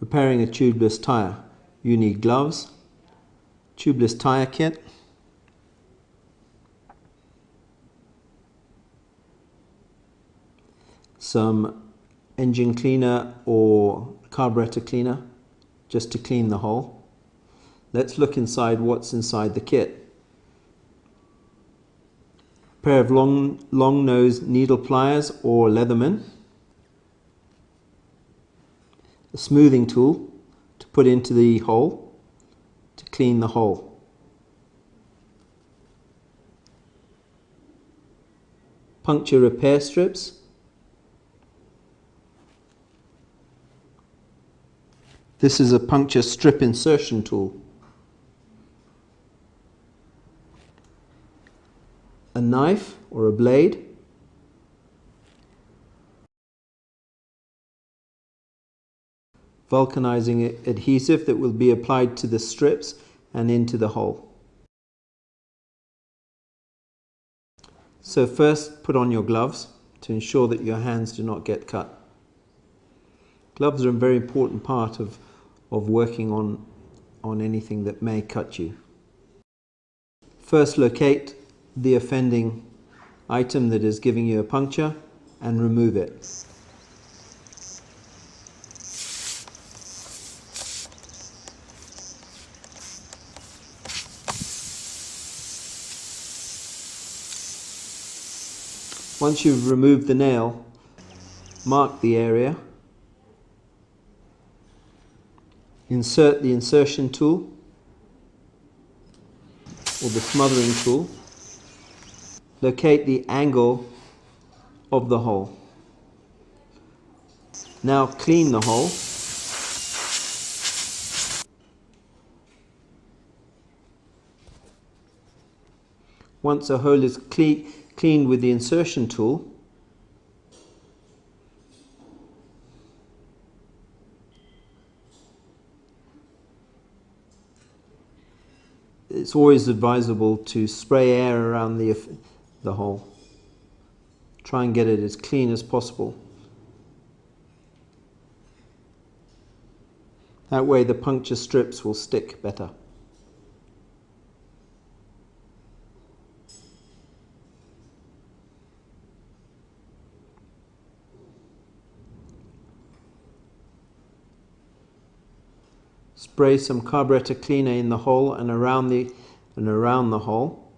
Repairing a tubeless tyre. You need gloves, tubeless tyre kit, some engine cleaner or carburetor cleaner just to clean the hole. Let's look inside what's inside the kit. A pair of long nose needle pliers or Leatherman, a smoothing tool to put into the hole to clean the hole, puncture repair strips, this is a puncture strip insertion tool, a knife or a blade, vulcanizing adhesive that will be applied to the strips and into the hole. So first put on your gloves to ensure that your hands do not get cut. Gloves are a very important part of working on anything that may cut you. First locate the offending item that is giving you a puncture and remove it. Once you've removed the nail, mark the area, insert the insertion tool or the smothering tool, locate the angle of the hole. Now clean the hole. Once a hole is cleaned with the insertion tool, it's always advisable to spray air around the hole. Try and get it as clean as possible. That way the puncture strips will stick better. Spray some carburetor cleaner in the hole and around the hole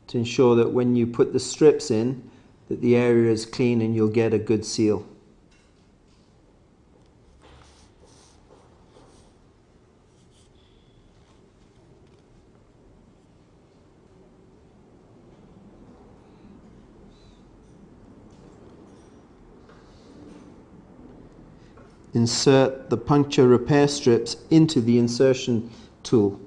to ensure that when you put the strips in, that the area is clean and you'll get a good seal. Insert the puncture repair strips into the insertion tool.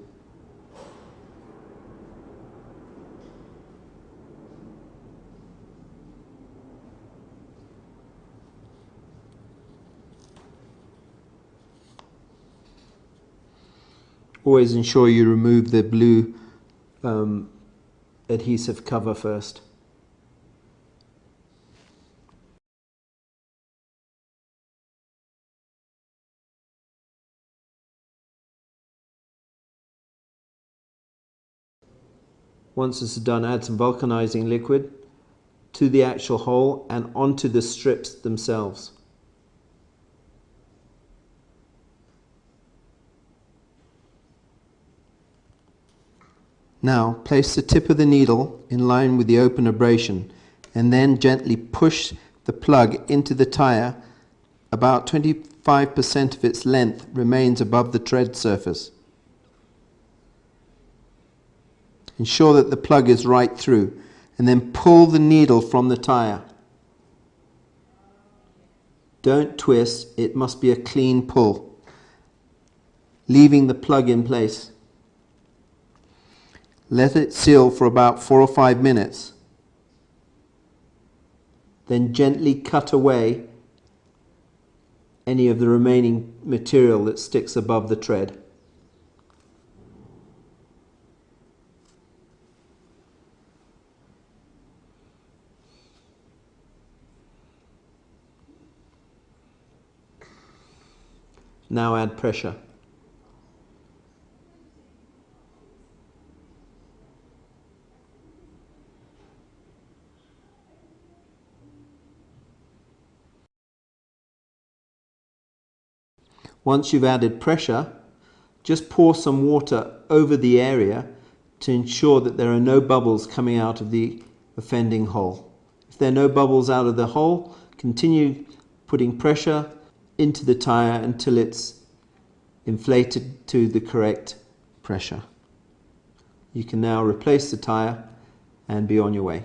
Always ensure you remove the blue adhesive cover first. Once this is done, add some vulcanizing liquid to the actual hole and onto the strips themselves. Now place the tip of the needle in line with the open abrasion and then gently push the plug into the tyre. About 25% of its length remains above the tread surface. Ensure that the plug is right through and then pull the needle from the tyre. Don't twist, it must be a clean pull, leaving the plug in place. Let it seal for about 4 or 5 minutes. Then gently cut away any of the remaining material that sticks above the tread. Now add pressure. Once you've added pressure, just pour some water over the area to ensure that there are no bubbles coming out of the offending hole. If there are no bubbles out of the hole, continue putting pressure into the tyre until it's inflated to the correct pressure. You can now replace the tyre and be on your way.